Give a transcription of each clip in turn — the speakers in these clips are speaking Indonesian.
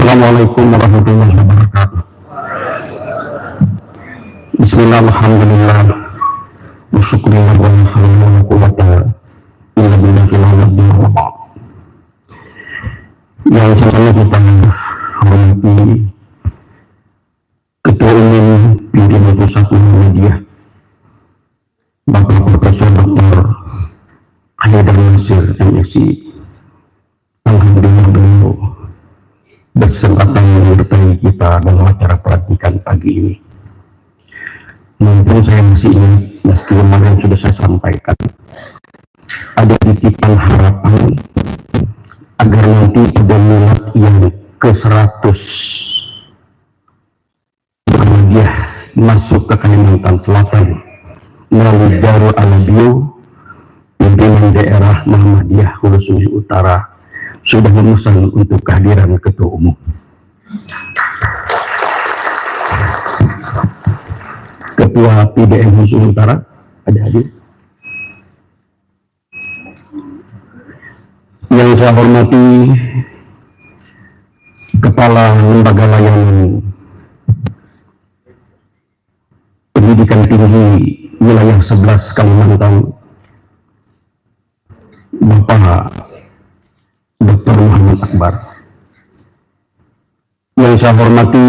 Assalamualaikum warahmatullahi wabarakatuh. Bismillah, alhamdulillah, wa syukurillah wa la hawla wa la quwwata illa billahil aliyyil azim. Yang sama kita hormati Ketua Umum Pimpinan Pusat Muhammadiyah Bapak Profesor Dr. Haidar Nasir MSI. Alhamdulillah beliau berkesempatan menyertai kita dalam acara pelantikan pagi ini. Mumpung saya masih ingat, meski kemarin sudah saya sampaikan, ada titipan harapan agar nanti pada milad yang ke-100 Muhammadiyah masuk ke Kalimantan Selatan melalui Darul Alabio, pimpinan daerah Muhammadiyah Hulu Sungai Utara sudah memesan untuk kehadiran Ketua Umum. Ketua PDM Hulu Sungai Utara ada hadir. Yang saya hormati Kepala Lembaga Layanan Pendidikan Tinggi Wilayah 11 Kalimantan, Bapak Dr. Muhammad Akbar. Yang saya hormati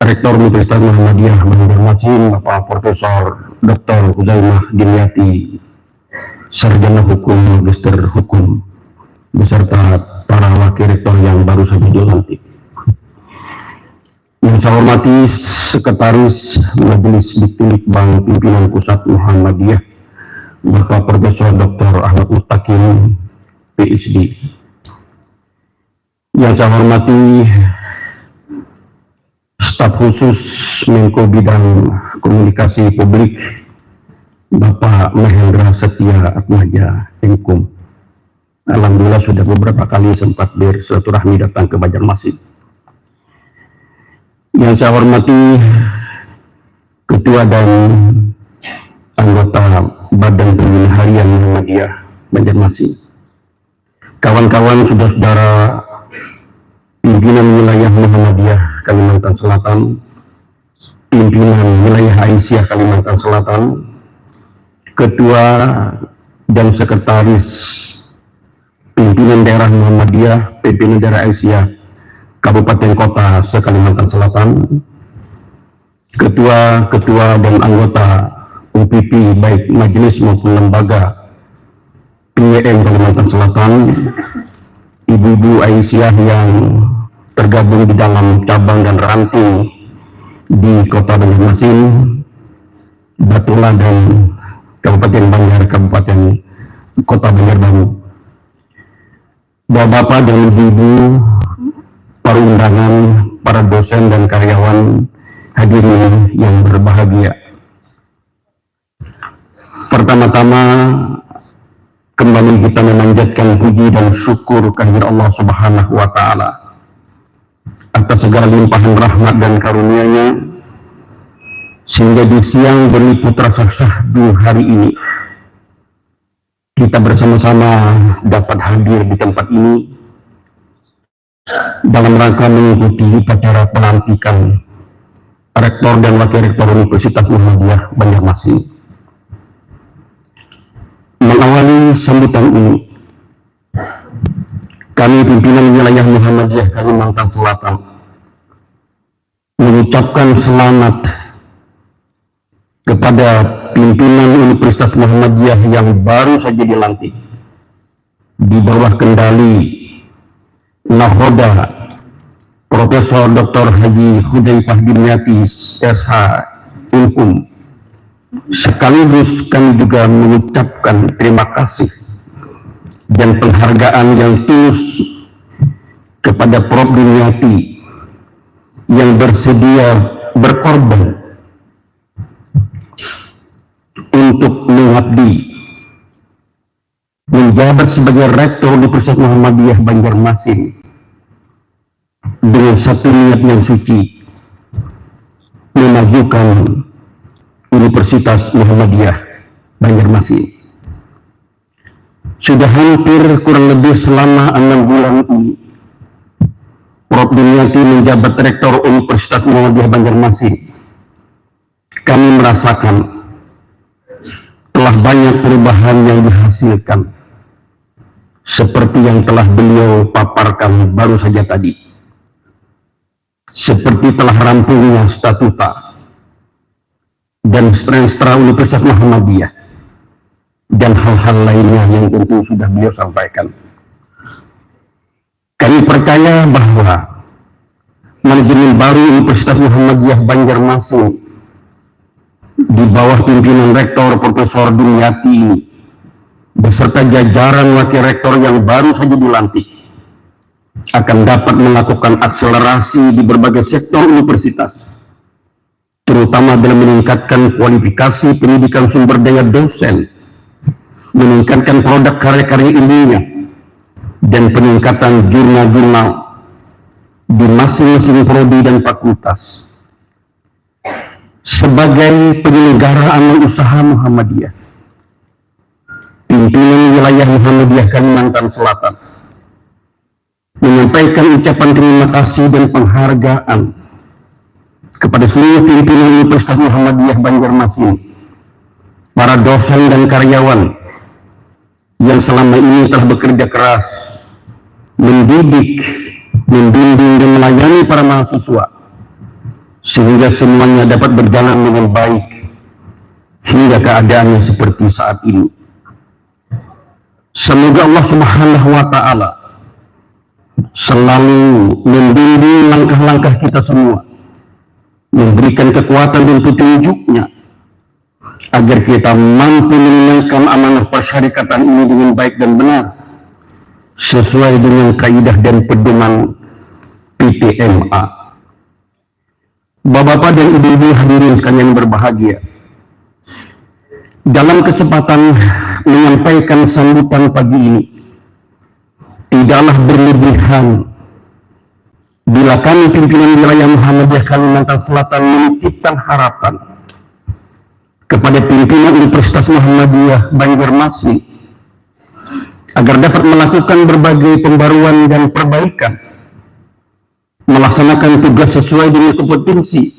Rektor Universitas Muhammadiyah Banjarmasin, Bapak Profesor Dr. Uzaimah Dimyati, Sarjana Hukum, Magister Hukum, beserta para wakil rektor yang baru saja dilantik. Yang saya hormati Sekretaris Majelis Diktulikbang Pimpinan Pusat Muhammadiyah, Bapak Profesor Dr. Ahmad Mustaqim, PhD. Yang saya hormati staf khusus Menko Bidang Komunikasi Publik, Bapak Mahendra Setia Atmaja, Menkum. Alhamdulillah sudah beberapa kali sempat bersilaturahmi datang ke Banjarmasin. Yang saya hormati Ketua dan anggota Badan Pembina Harian Muhammadiyah Banjarmasin, kawan-kawan saudara-saudara pimpinan wilayah Muhammadiyah Kalimantan Selatan, pimpinan wilayah Aisyah Kalimantan Selatan, ketua dan sekretaris pimpinan daerah Muhammadiyah, pimpinan daerah Aisyah Kabupaten Kota se-Kalimantan Selatan, ketua dan anggota UPP baik majelis maupun lembaga PWM Kalimantan Selatan, ibu-ibu Aisyah yang tergabung di dalam cabang dan ranting di Kota Banjarmasin, Batula dan Kabupaten Banjar, Kabupaten Kota Banjarbaru, bapak-bapak dan ibu-ibu, para undangan, para dosen dan karyawan hadirin yang berbahagia. Pertama-tama kembali kita memanjatkan puji dan syukur kehadirat Allah Subhanahu wa Ta'ala atas segala limpahan rahmat dan karunia-Nya, sehingga di siang berliput rasa syahdu hari ini kita bersama-sama dapat hadir di tempat ini dalam rangka mengikuti upacara pelantikan Rektor dan Wakil Rektor Universitas Muhammadiyah Banjarmasin. Mengawali sambutan ini, kami pimpinan wilayah Muhammadiyah Kalimantan Selatan mengucapkan selamat kepada pimpinan Universitas Muhammadiyah yang baru saja dilantik di bawah kendali Nahoda Profesor Dr. Haji Hudzaifah Dimyati SH Unkum. Sekaligus kami juga mengucapkan terima kasih dan penghargaan yang tulus kepada Prof. Dimyati yang bersedia berkorban untuk mengabdi menjabat sebagai Rektor Universitas Muhammadiyah Banjarmasin dengan satu niat yang suci, memajukan Universitas Muhammadiyah Banjarmasin. Sudah hampir kurang lebih selama 6 bulan ini Prof. Dunyati menjabat Rektor Universitas Muhammadiyah Banjarmasin, kami merasakan telah banyak perubahan yang dihasilkan seperti yang telah beliau paparkan baru saja tadi, seperti telah rampungnya statuta dan Stra Universitas Muhammadiyah dan hal-hal lainnya yang tentu sudah beliau sampaikan. Kami percaya bahwa manajemen baru Universitas Muhammadiyah Banjarmasin di bawah pimpinan Rektor Profesor Dunyati ini beserta jajaran wakil rektor yang baru saja dilantik akan dapat melakukan akselerasi di berbagai sektor universitas, terutama dalam meningkatkan kualifikasi pendidikan sumber daya dosen, meningkatkan produk karya-karya ilmiah, dan peningkatan jurnal-jurnal di masing-masing prodi dan fakultas. Sebagai penyelenggara amal usaha Muhammadiyah, pimpinan wilayah Muhammadiyah Kalimantan Selatan menyampaikan ucapan terima kasih dan penghargaan kepada seluruh pimpinan Universitas Muhammadiyah Banjarmasin, para dosen dan karyawan yang selama ini telah bekerja keras mendidik, membimbing dan melayani para mahasiswa sehingga semuanya dapat berjalan dengan baik hingga keadaannya seperti saat ini. Semoga Allah Subhanahu wa Ta'ala selalu membimbing langkah-langkah kita semua, memberikan kekuatan dan petunjuknya agar kita mampu menunaikan amanah persyarikatan ini dengan baik dan benar sesuai dengan kaidah dan pedoman PTMA. Bapak-bapak dan ibu-ibu hadirin sekalian berbahagia, dalam kesempatan menyampaikan sambutan pagi ini, tidaklah berlebihan bila kami pimpinan wilayah Muhammadiyah Kalimantan Selatan menitipkan harapan kepada pimpinan Universitas Muhammadiyah Banjarmasin agar dapat melakukan berbagai pembaruan dan perbaikan, melaksanakan tugas sesuai dengan kompetensi,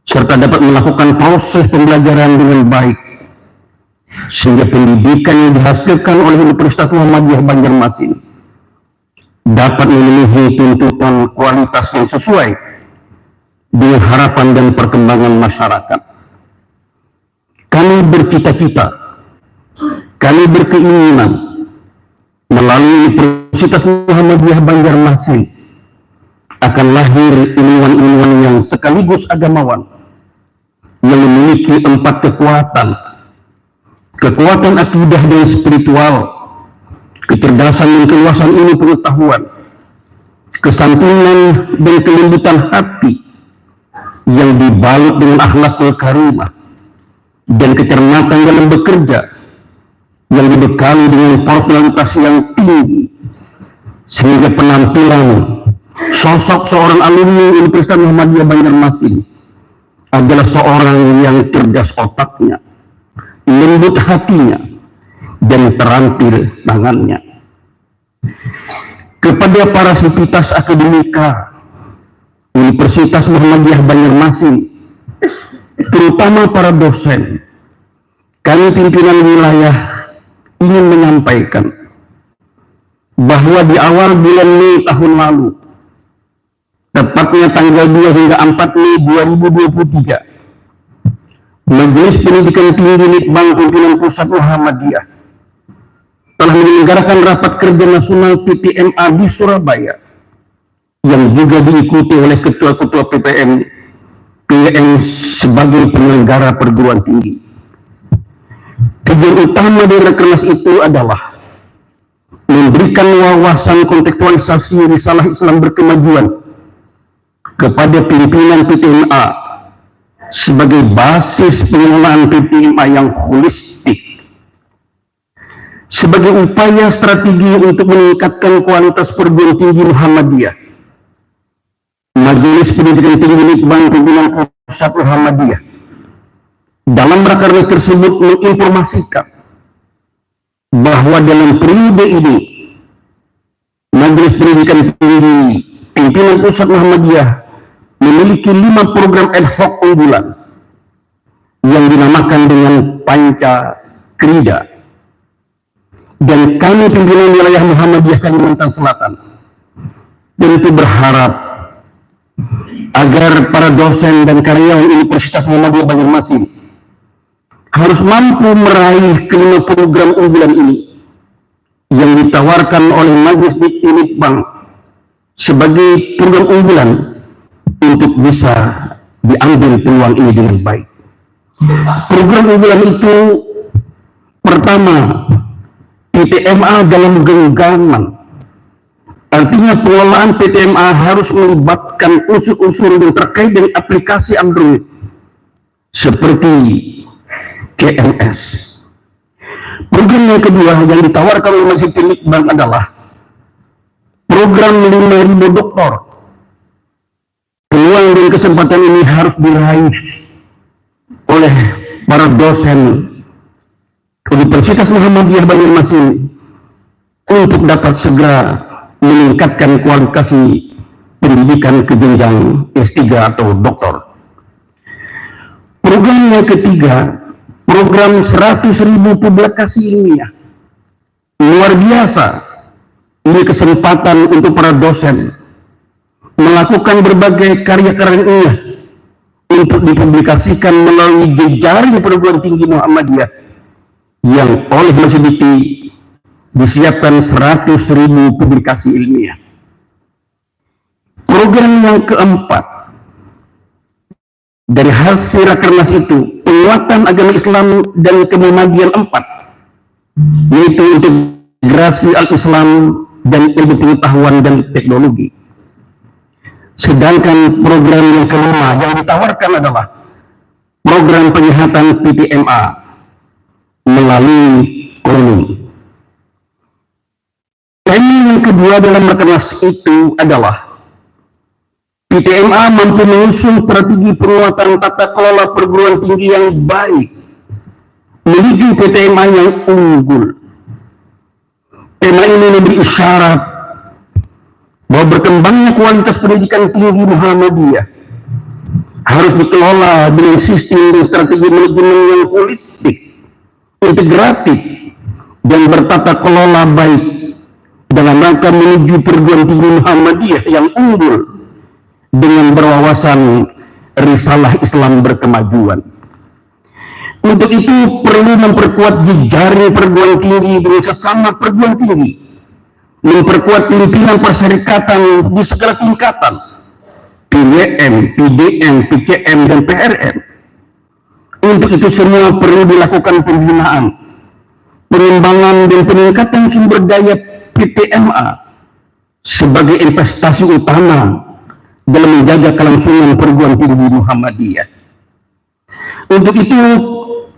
serta dapat melakukan proses pembelajaran dengan baik, sehingga pendidikan yang dihasilkan oleh Universitas Muhammadiyah Banjarmasin dapat memenuhi tuntutan kualitas yang sesuai dengan harapan dan perkembangan masyarakat. Kami bercita-cita, kami berkeinginan melalui Universitas Muhammadiyah Banjarmasin akan lahir ilmuwan-ilmuwan yang sekaligus agamawan yang memiliki 4 kekuatan akidah dan spiritual, kecerdasan dan keluasan ilmu pengetahuan, kesantunan dan kelembutan hati yang dibalut dengan akhlakul karimah, dan kecermatan dalam bekerja yang dibekali dengan personalitas yang tinggi, sehingga penampilan sosok seorang alumni Universitas Muhammadiyah Banjarmasin adalah seorang yang cerdas otaknya, lembut hatinya, dan terampil tangannya. Kepada para sivitas akademika Universitas Muhammadiyah Banjarmasin, terutama para dosen, kami pimpinan wilayah ingin menyampaikan bahwa di awal bulan Mei tahun lalu, tepatnya tanggal 2 hingga 4 Mei 2023, Majelis Pendidikan Tinggi Litbang Pimpinan Pusat Muhammadiyah telah menyelenggarakan rapat kerja nasional PTMA di Surabaya yang juga diikuti oleh ketua-ketua PPM sebagai penyelenggara perguruan tinggi. Tujuan utama dari rakernas itu adalah memberikan wawasan kontekstualisasi risalah Islam berkemajuan kepada pimpinan PTMA sebagai basis pengelolaan PTMA yang holistik, sebagai upaya strategi untuk meningkatkan kualitas perguruan tinggi Muhammadiyah. Majelis Pendidikan Tinggi Litbang Pimpinan Pusat Muhammadiyah dalam rakernas tersebut menginformasikan bahwa dalam periode ini Majelis Pendidikan Tinggi pimpinan pusat Muhammadiyah memiliki 5 program ad hoc unggulan yang dinamakan dengan Panca Krida. Dan kami pimpinan wilayah Muhammadiyah Kalimantan Selatan tentu berharap agar para dosen dan karyawan Universitas Muhammadiyah Banjarmasin harus mampu meraih kelima program unggulan ini yang ditawarkan oleh Majelis Dikti Litbang sebagai program unggulan untuk bisa diambil peluang ini dengan baik. Program unggulan itu pertama, PTMA dalam genggaman. Artinya pengelolaan PTMA harus melibatkan unsur-unsur yang terkait dengan aplikasi Android seperti KMS. Program yang kedua yang ditawarkan oleh Majelis Litbang adalah program 5.000 doktor. Peluang dan kesempatan ini harus diraih oleh para dosen Universitas Muhammadiyah Banjarmasin untuk dapat segera meningkatkan kualifikasi pendidikan ke jenjang S3 atau doktor. Program yang ketiga, program 100.000 publikasi ilmiah. Luar biasa, ini kesempatan untuk para dosen melakukan berbagai karya-karya ilmiah untuk dipublikasikan melalui jejaring perguruan tinggi Muhammadiyah yang oleh Majelis Dikti disiapkan 100.000 publikasi ilmiah. Program yang keempat, dari hasil rakernas itu, penguatan agama Islam dan kemuhammadiyaan 4, yaitu integrasi al-Islam dan ilmu pengetahuan dan teknologi. Sedangkan program yang kelima yang ditawarkan adalah program penyihatan PTMA melalui KONI. Tema yang kedua dalam rakernas itu adalah PTMA mampu mengusung strategi penguatan tata kelola perguruan tinggi yang baik menuju PTMA yang unggul. Tema ini memberi isyarat bahwa berkembangnya kualitas pendidikan tinggi Muhammadiyah harus dikelola dengan sistem dan strategi manajemen yang holistik, integratif, dan bertata kelola baik dalam rangka menuju perguruan tinggi Muhammadiyah yang unggul dengan berwawasan risalah Islam berkemajuan. Untuk itu perlu memperkuat jejaring perguruan tinggi dengan sesama perguruan tinggi, memperkuat pimpinan perserikatan di segala tingkatan, PWM, PDM, PCM, dan PRM. Untuk itu semua perlu dilakukan pembinaan, pengembangan dan peningkatan sumber daya PTMA sebagai investasi utama dalam menjaga kelangsungan perguruan tinggi Muhammadiyah. Untuk itu,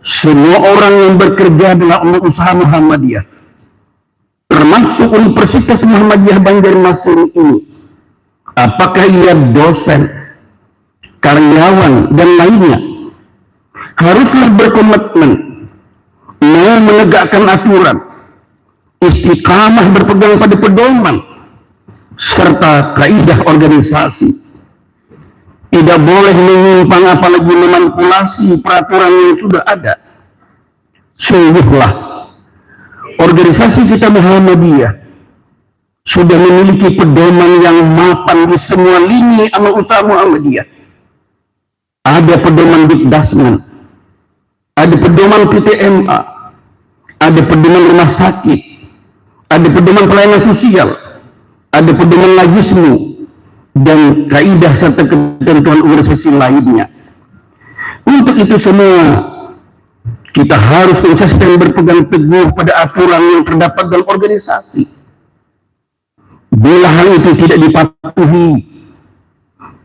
semua orang yang bekerja dalam unit usaha Muhammadiyah, termasuk Universitas Muhammadiyah Banjarmasin ini, apakah ia dosen, karyawan, dan lainnya, haruslah berkomitmen mau menegakkan aturan, istiqamah berpegang pada pedoman, serta kaidah organisasi. Tidak boleh menyimpang apalagi memanipulasi peraturan yang sudah ada. Sungguhlah, organisasi kita Muhammadiyah sudah memiliki pedoman yang mapan di semua lini amal usaha Muhammadiyah. Ada pedoman Dikdasmen, ada pedoman PTMA, ada pedoman rumah sakit, ada pedoman pelayanan sosial, ada pedoman lajismu, dan kaidah serta ketentuan organisasi lainnya. Untuk itu semua, kita harus konsisten berpegang teguh pada aturan yang terdapat dalam organisasi. Bila hal itu tidak dipatuhi,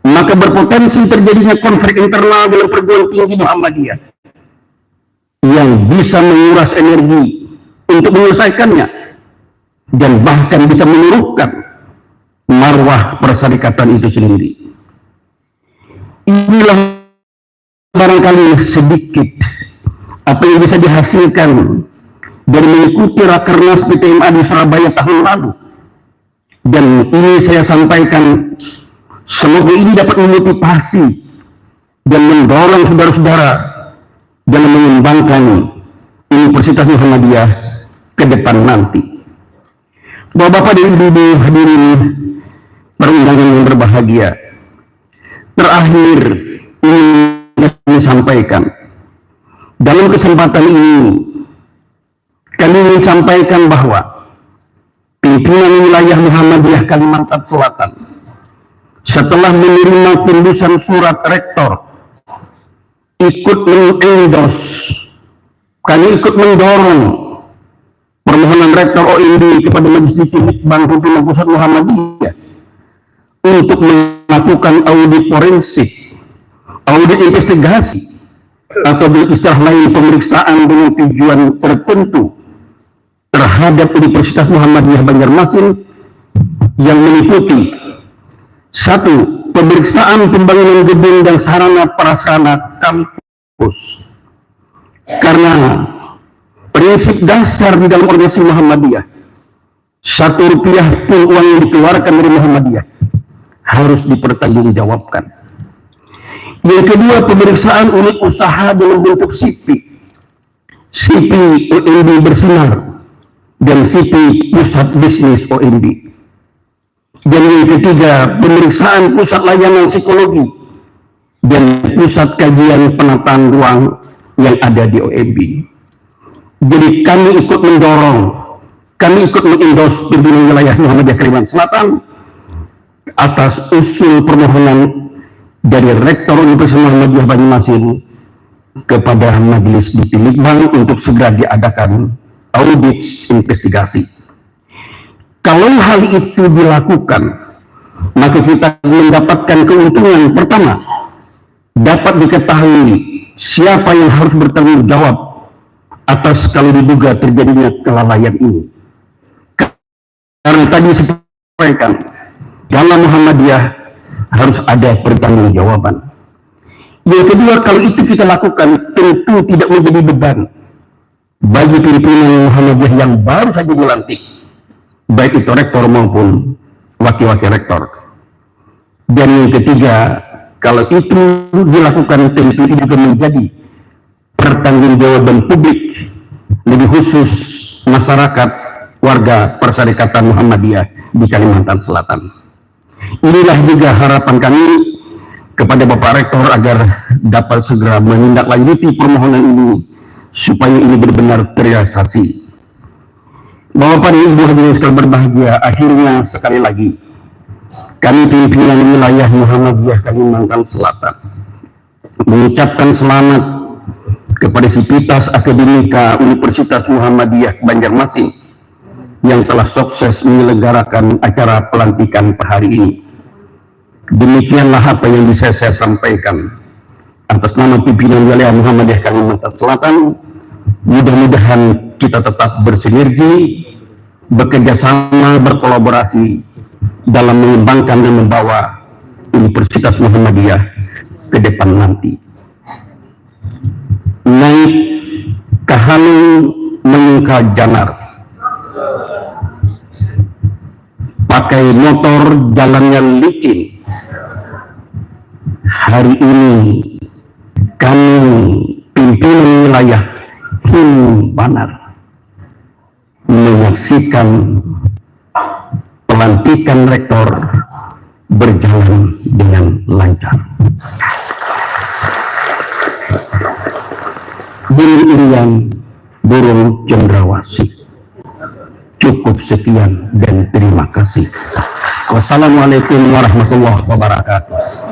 maka berpotensi terjadinya konflik internal dalam perguruan tinggi Muhammadiyah yang bisa menguras energi untuk menyelesaikannya dan bahkan bisa menyuruhkan marwah perserikatan itu sendiri. Inilah barangkali sedikit apa yang bisa dihasilkan dari mengikuti rakernas PTMA di Surabaya tahun lalu. Dan ini saya sampaikan, semoga ini dapat memotivasi dan mendorong saudara-saudara dalam mengembangkan Universitas Muhammadiyah ke depan nanti. Bapak-bapak dan ibu-ibu hadirin perundangan yang berbahagia, terakhir ingin kami sampaikan, dalam kesempatan ini kami ingin sampaikan bahwa pimpinan wilayah Muhammadiyah Kalimantan Selatan setelah menerima tulisan surat rektor ikut mengendorse, kami ikut mendorong permohonan rektor OIMB kepada Majelis Litbang Pimpinan Pusat Muhammadiyah untuk melakukan audit forensik, audit investigasi, atau istilah lain pemeriksaan dengan tujuan tertentu terhadap Universitas Muhammadiyah Banjarmasin yang meliputi: 1. Pemeriksaan pembangunan gedung dan sarana prasarana kampus. Karena prinsip dasar di dalam organisasi Muhammadiyah, 1 rupiah pun uang yang dikeluarkan dari Muhammadiyah harus dipertanggungjawabkan. Yang kedua, pemeriksaan unit usaha dalam bentuk SIPI OIMB Bersinar dan SIPI Pusat Bisnis OIMB. Dan yang ketiga, pemeriksaan pusat layanan psikologi dan pusat kajian penataan ruang yang ada di OIMB. Jadi kami ikut mendorong, kami ikut mengendorse pimpinan wilayah Muhammadiyah Kalimantan Selatan atas usul permohonan dari Rektor Universitas Muhammadiyah Banjarmasin kepada Majelis Litbang untuk segera diadakan audit investigasi. Kalau hal itu dilakukan, maka kita mendapatkan keuntungan. Pertama, dapat diketahui siapa yang harus bertanggung jawab atas kalau diduga terjadinya kelalaian ini. Karena tadi sampaikan, dalam Muhammadiyah harus ada pertanggungjawaban. Yang kedua, kalau itu kita lakukan, tentu tidak menjadi beban bagi pimpinan Muhammadiyah yang baru saja dilantik, baik itu rektor maupun wakil-wakil rektor. Dan yang ketiga, kalau itu dilakukan, tentu itu juga menjadi pertanggungjawaban publik, lebih khusus masyarakat warga Perserikatan Muhammadiyah di Kalimantan Selatan. Inilah juga harapan kami kepada Bapak Rektor agar dapat segera menindaklanjuti permohonan ini supaya ini benar-benar terrealisasi. Bapak dan Ibu hadirin sekalian berbahagia, akhirnya sekali lagi kami pimpinan wilayah Muhammadiyah Kalimantan Selatan mengucapkan selamat kepada Sivitas Akademika Universitas Muhammadiyah Banjarmasin yang telah sukses menyelenggarakan acara pelantikan hari ini. Demikianlah apa yang bisa saya sampaikan atas nama pimpinan wilayah Muhammadiyah Kalimantan Selatan. Mudah-mudahan kita tetap bersinergi, bekerjasama, berkolaborasi dalam mengembangkan dan membawa Universitas Muhammadiyah ke depan nanti. Naik kahalu mengungkap janar, pakai motor jalannya licin. Hari ini kami pimpinan wilayah Banar menyaksikan pelantikan rektor berjalan dengan lancar. Burung irian, burung cendrawasih. Cukup sekian dan terima kasih. Wassalamualaikum warahmatullahi wabarakatuh.